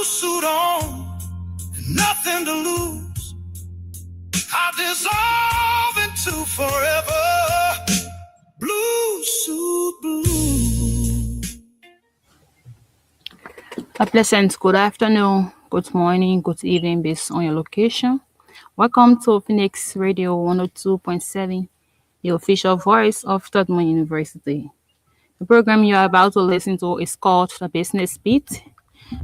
blue suit on, nothing to lose. I dissolve into forever. Blue suit blues. A pleasant good afternoon, good morning, good evening based on your location. Welcome to Phoenix Radio 102.7, the official voice of Tottenham University. The program you are about to listen to is called The Business Beat,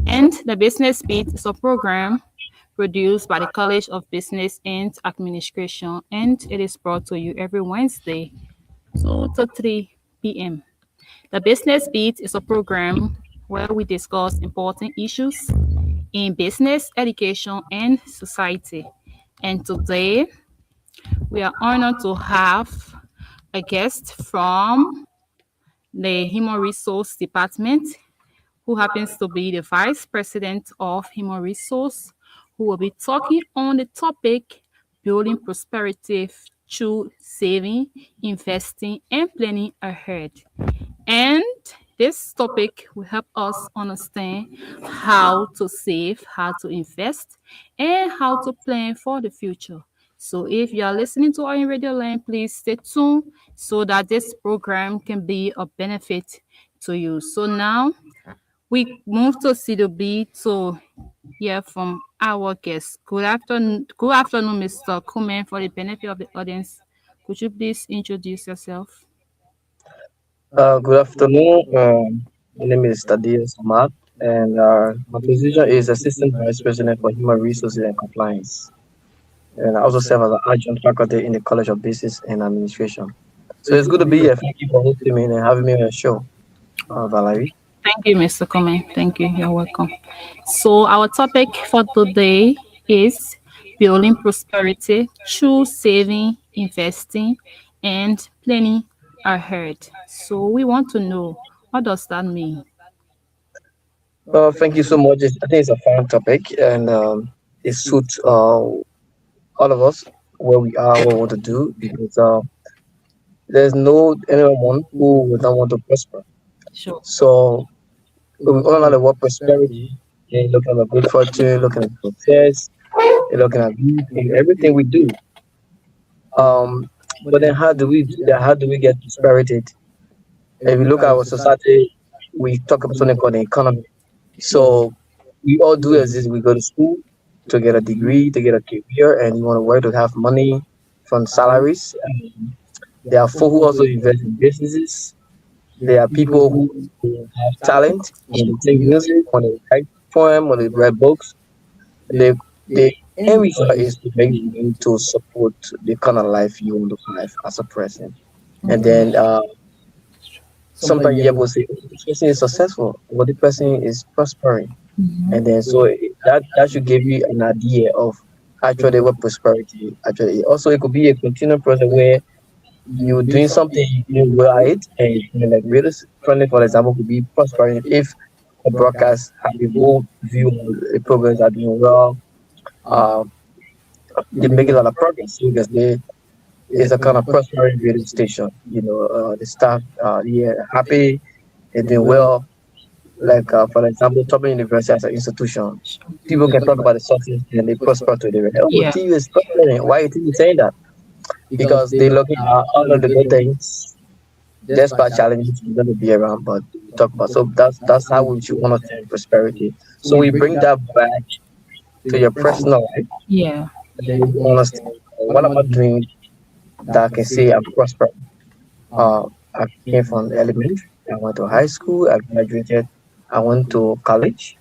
and The Business Beat is a program produced by the College of Business and Administration, and it is brought to you every Wednesday 2 to 3 p.m. The Business Beat is a program where we discuss important issues in business, education, and society. And today, we are honored to have a guest from the Human Resource Department, who happens to be the Vice President of Human Resource, who will be talking on the topic building prosperity through saving, investing, and planning ahead. And this topic will help us understand how to save, how to invest, and how to plan for the future. So if you are listening to our radio line, please stay tuned so that this program can be a benefit to you. So now we move to CWB to hear from our guest. Good afternoon, Mr. Kuman, for the benefit of the audience. Could you please introduce yourself? Good afternoon. My name is Tadia Samad, and my position is Assistant Vice President for Human Resources and Compliance. And I also serve as an adjunct faculty in the College of Business and Administration. So it's good to be here. Thank you for hosting me and having me on your show, Valerie. Thank you, Mr. Komen. Thank you. You're welcome. So our topic for today is building prosperity through saving, investing, and planning ahead. So we want to know, what does that mean? Thank you so much. I think it's a fun topic, and it suits all of us where we are, what we want to do, because there's no anyone who would not want to prosper. Sure. So we all know the word prosperity. You're looking at good fortune, looking at success, you're looking at good in everything we do. But then how do we get prosperity? If you look at our society, we talk about something called the economy. So we all do is this: we go to school to get a degree, to get a career, and you want to work to have money from salaries. There are folk who also invest in businesses. There are people who have talent when they sing music, when they write poem, when they write books. The end result is to make you to support the kind of life you want to have as a person. And then sometimes you will say, "Oh, this person is successful, but the person is prospering." And then that should give you an idea of actually what prosperity actually is. Also, it could be a continual process where you're doing something, you do well at it, and like really friendly, for example, could be prospering if the broadcast have a good view on the programs are doing well, uh, they make a lot of progress because they is a kind of prospering radio station. The staff happy, they're doing well. Like for example, Tubman University as an institution, people can talk about the success and they prosper to the oh, Yeah. TU is prospering. Why you think you saying that? Because they're looking at all of the good things. Despite challenges we're going to be around, but we talk about so that's how we should understand prosperity. So we bring that back to your personal life, Yeah. and then you understand what am I doing that I can say I'm prospering. I came from elementary, I went to high school, I graduated, I went to college.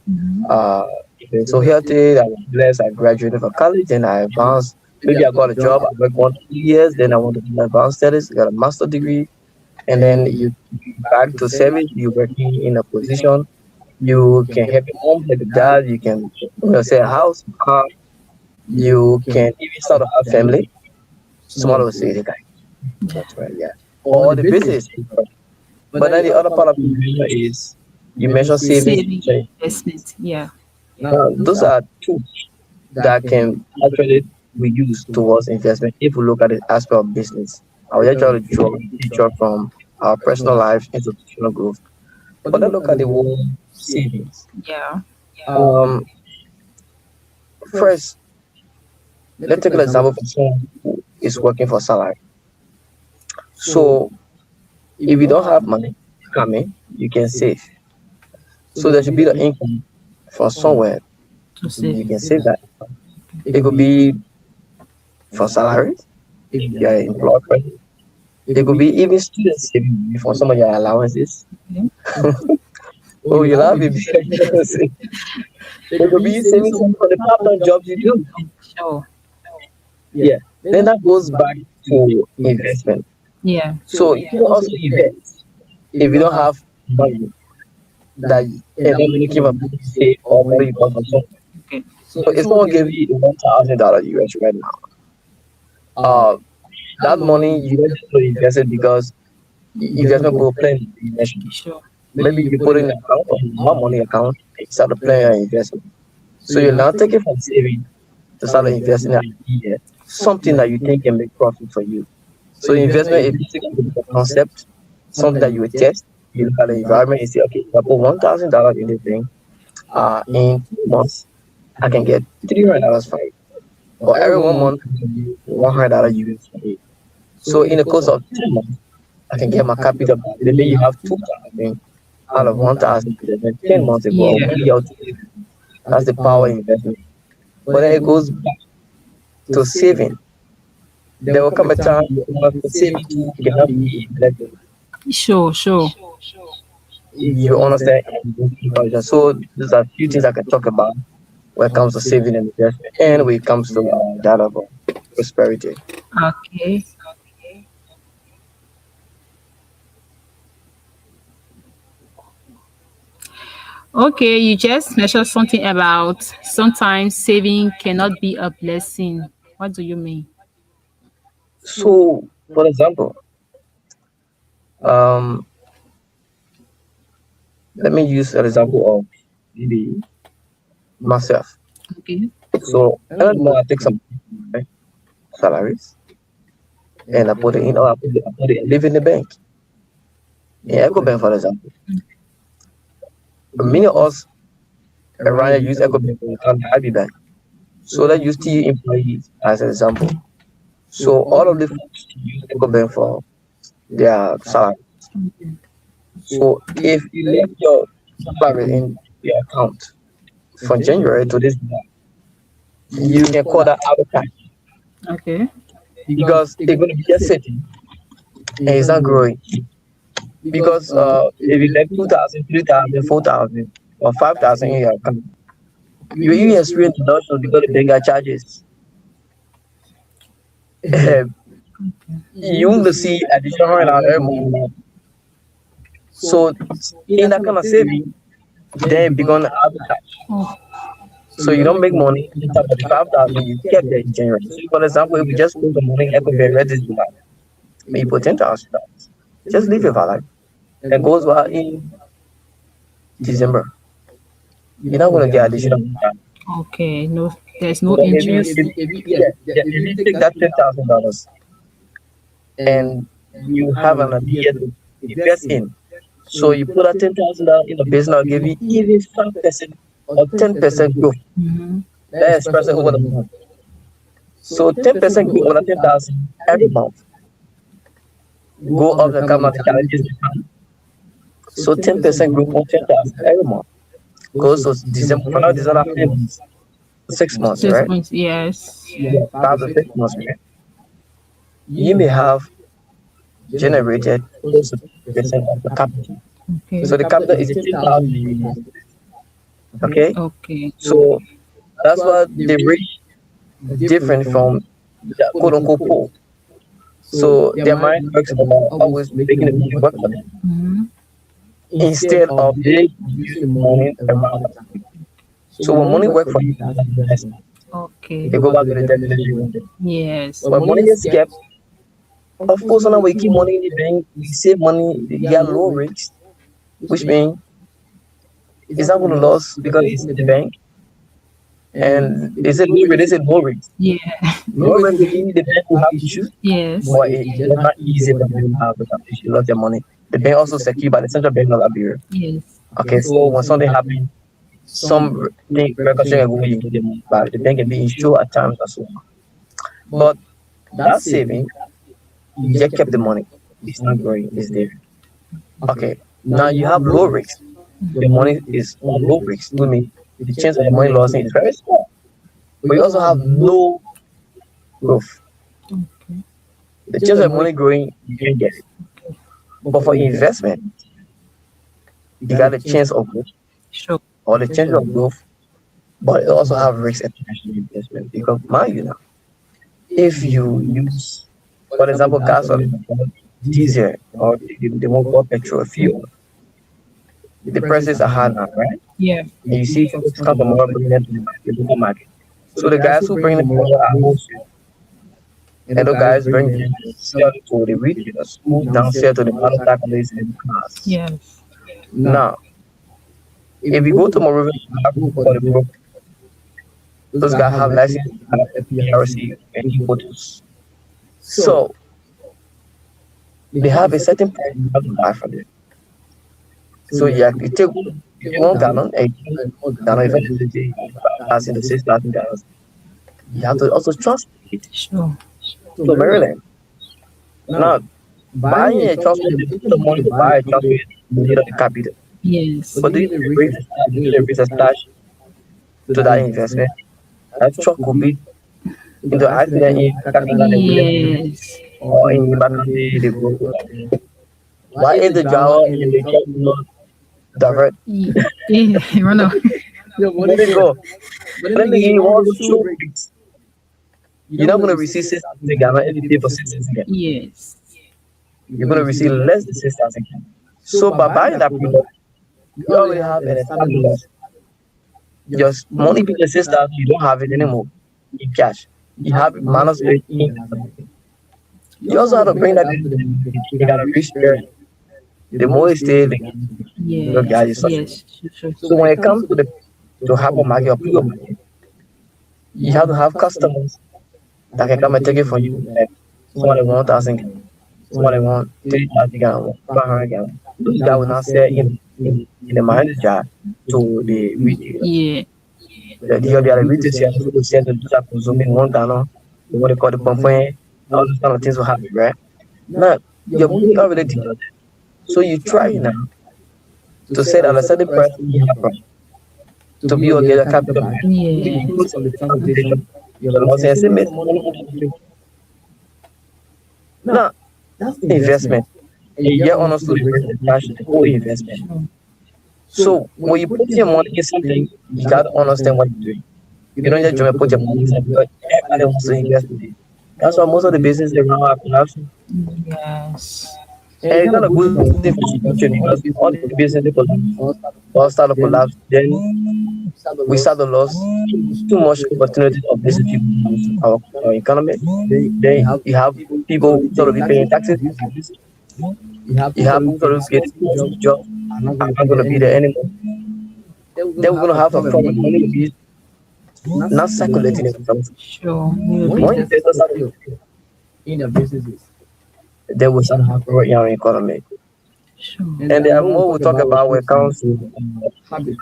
Uh, been so healthy, I was blessed, I graduated from college, and I advanced. Maybe I got a job, I worked 1 2 years, then I went to do my advanced studies, got a master degree, and then you back to service, you're working in a position, you can help your mom, help your dad, you can say a house, car, you can even start a family. Someone will say that. That's right, yeah. Or the business. But then the other part of it is you mentioned savings. Saving, investment. Yeah. Those are tools that can actually be used towards investment if we look at the aspect of business. I will actually draw a picture from our personal life into professional growth. But then look at the word savings. Yeah. Um, First, let's take an example for someone who is working for salary. So if you don't have money coming, you can save. So there should be the income from somewhere. To save. You can save that. It could be for salaries if you are employed. It could be even students saving money for some of your allowances. Okay. Oh, you love it. It could be saving some for the part-time jobs you do. Sure. Yeah. Then that goes back to investment. Yeah. So you can also invest if you don't have money that that money came up to save or money you got from somewhere. Okay. So if someone gave you $1,000 US right now, uh, that money you don't just invest it because investment go plan investment. Sure. Maybe you put in an account or more money account, you start to plan your investment. So you now take it from saving to start investing in an idea, something that you think can make profit for you. So investment is basically a concept, something that you would test. You look at the environment and say, okay, if I put $1,000 in this thing, in 2 months, I can get $300 for it. Or every 1 month, I can get $100 US for it. So in the course of 2 months, I can get my capital back. Then you have 2,000 out of 1,000. Then 10 months ago, Yeah. really out. That's the power in investment. But then it goes back to saving. There will come a time when the saving tool cannot be neglected. Sure. Sure. You understand? So these are a few things I can talk about when it comes to saving and investment, and when it comes to that of prosperity. Okay. Okay, you just mentioned something about sometimes saving cannot be a blessing. What do you mean? So, for example, um, let me use an example of maybe myself. Okay. So, every month I take some my salaries and I put it in, or I put it, leave in the bank. In Echo Bank, for example, many of us around here use Echo Bank and Happy Bank. So, let's use TU employees as an example. So, all of the folks use Echo Bank for their salary. So, if you left your salary in your account from January to this month, you can call that advertising Okay. because it's going to be just sitting and it's not growing. Because if you left 2,000, 3,000, 4,000, or 5,000 in your account, you even experience deduction because the bank got charges. You will see additional $100 every month. So in that kind of saving, then become advertise. Oh, So you don't make money on top of the 5,000 you kept there in January. So for example, if you just put the money in Equity Ready July, maybe put $10,000. Just leave it for life. And goes well in December. You're not gonna get additional income. okay. No, there's no But interest. if you take that $10,000 and you have an idea to invest in, so you put that $10,000 in the business, will give you even 5% or 10% growth. Mm-hmm. That is expressed over the month. So 10% growth on 10,000 every month. Go up and come out the challenges. So 10% growth on 10,000 every month. Goes to December. For now, December 6 months, 6 right? months. Yes. Yeah, 5 to 6 months, right? You may have generated close to 10% of the capital. Okay. So the capital is 10,000. Okay, Okay. so that's why the rate different from the quote unquote poor. So their mind works about always making the money work for them Mm-hmm. instead of they use the money around the time. So when money work for you, that's investment. Okay. They go back to the definition you wanted. Yes. When money is kept, of course, now we keep money in the bank, we save money, we get low rates, which means it's not going to lose because it's in the bank. And is it low rate? Is it low rate? Yeah. Low rate will mean the bank will have issues. Yes. But it's not easy for them to have because you lost your money. The bank also secured by the central bank of Liberia. Yes. Okay, so when something happens, some thing reconstruction can go where you get the money back. The bank can be insured at times as well. But that saving, you just kept the money. It's not growing, it's there. Okay. Now you have low risk. The money is on low risk. I mean the chance of the money losing is very small. But you also have no growth. Okay. The chance of the money growing, you can get it. But for investment, you got a chance of growth Sure. or the chance of growth, but it also have risk attached to the investment. Because mind you now, if you use, for example, gasoline, diesel, or the more called petrol fuel, the prices are high now, right? Yeah. And you see it's come from more bringing them to the local market. So the guys who bring them over are wholesale, and the guys bring them and sell it to the retailers who down sell to the manufacturers and cars. Yes. Now, if you go to Moravian, you have to call the broker. Those guys have license, have FPRC and importers. So they have a certain price you have to buy from them. So yeah, you take 1 gallon, a gallon, eventually as in the 6,000 gallons. You have to also transport it Sure. to Maryland. Now, buying a transport, you need the money to buy a transport, you need the capital. Yes. But do you need a risk attached to that investment? That truck could be into accident in Kakana, Yes. or in Bakati, the road. Why is the driver in the truck not divert? Run off. Let it go. But then again, you want to show risks. You're not going to receive 6,000 Ghana if you pay for 6,000 Ghana. Yes. You're going to receive less than 6,000 Ghana. So by buying that product, you already have an established loss. Just money being the 6,000, you don't have it anymore in cash. You have it minus 18. You also have to bring that in. You got to reach there. The more you stay, the Yes. guy is such. Yes. Sure. So when it comes to the hypermarket or supermarket, you have to have customers that can come and take it from you. Like someone that 1,000 gallons, someone that want 3,000 gallons, 500 gallons. Those guys will not sell in the market jar to the retailer. Yeah. The other retail sales will sell to the consuming 1 gallon, what they call the pompoen, all those kind of things will happen, right? Now, your money already developed. So you try now to set at a certain price you have to be able to get a capital. Yeah. Your loss and say, make money on the now, that's the investment. And you get honestly the cash, the whole investment. So when you put your money in something, you gotta understand what you're doing. You don't just put your money in something because everybody wants to invest in it. That's why most of the businesses around are collapsing. Yes. And it's not a good thing for the future because if all the businesses collapse or start to collapse, then we start to lose too much opportunity of business people in our economy. Then you have people sort of be paying taxes. You have people sort of getting jobs. I'm not going to be there anymore. Then we're going to have a problem. Money to be not circulating in the country. Sure. When investors start in their businesses, they will start to have growth in our economy. Sure. And there are more we talk about when it comes to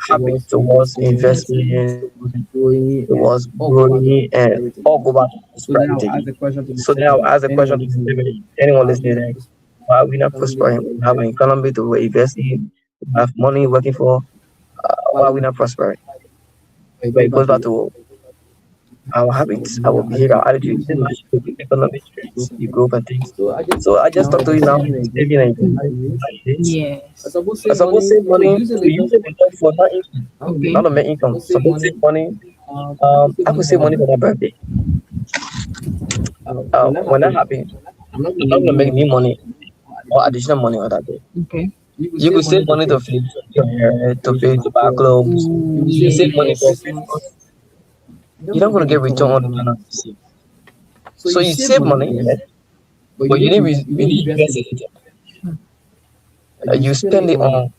habits towards investment, towards growing, and all go back to prosperity. So now I'll ask the question to anyone listening: why are we not prospering? We have an economy to invest in, we have money working for. Why are we not prospering? But it goes back to our habits, our behavior, our attitude, the economic trends, the growth and things. So I just talk to you now, maybe Yes. I suppose save money to use it for not income, Okay. not to make income. Suppose save money. I could save money for my birthday. When that happens, I'm not gonna make new money or additional money on that day. Okay. You could save money to feed your hair, to feed to buy clothes. You save money for food. You're not gonna get return on the money you save. So you save money, right? But you didn't invest it. You spend it on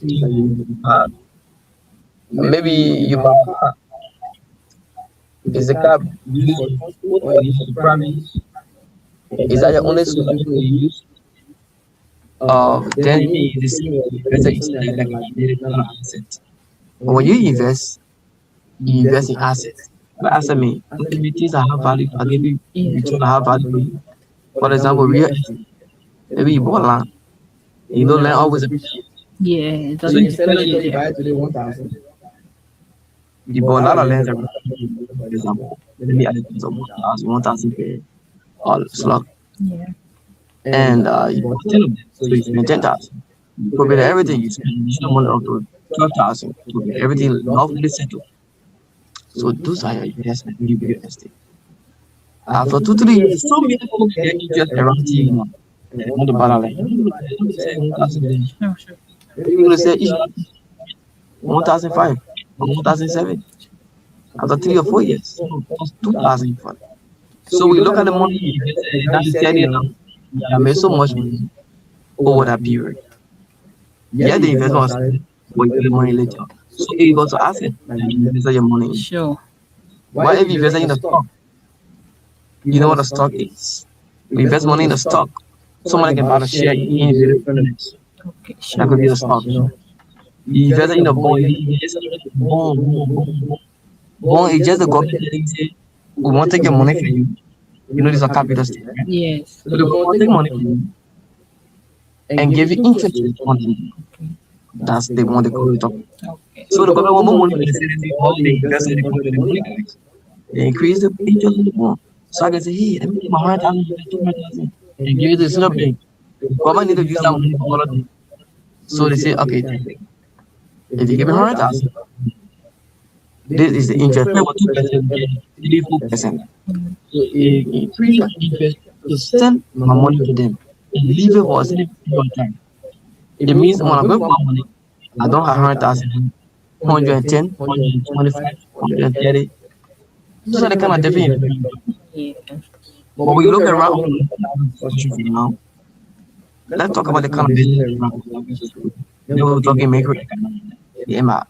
maybe you buy a car. Is the car used for transport or used for private use? Is that your only source that you use? Then the same investment is like a asset. When you invest, You invest in assets. But asset me, maybe things that have value, I give you return that have value for you. For example, real estate. Maybe you bought land. You know, land always appreciate. Yeah, it So doesn't you sell it, you depreciate. buy it today 1,000. You bought a lot of lands around, for example. Maybe at the price of 1,000, 1,000 per all slot. Yeah. And you bought 10 of them. So you spend 10,000. You cover everything. You spend additional money up to 12,000. To get everything lawfully settled. So those are your investment in real estate. After 2, 3 years, so many people get interest around you now. They want to buy land. Let me say 1,000. Sure, sure. Maybe you will say each 1,005 or 1,007 after 3 or 4 years. So that's 2,000 for. So we look at the money you invested, not steady enough. You made so much money over that period. Yeah, the investment was steady, but you get the money later. So it was an asset that you invested your money in. Sure. Why if you invest in the stock? You know what a stock is. You invest money in a stock. Somebody can buy the share in very minutes. Okay, That sure. could be a stock. You invest in a bond. You invest in a bond. Bond is just the government telling you, we want to take your money from you. You know, this is a capital state, right? Yes. So the government take money from you and give you interest rate on it. That's the one they call it. Okay. So the government want more money for the citizens, all they invest in the country, the money back. They increase the interest on the bond. So I can say, hey, let me take my 100,000, 200,000, and give it to the central bank. The government need to use that money for other things. So they say, okay, if you give me 100,000, this is the interest rate. What 2%? 3-4%. So it increase your interest to send my money to them and leave it for a certain period of time. It means when I go for money, I don't have 100,000, 110, 125, 130. Those are the kind of different investment. Yeah. But we look around all of the now. Let's talk about the kind of business around. They were talking macroeconomics, the MR.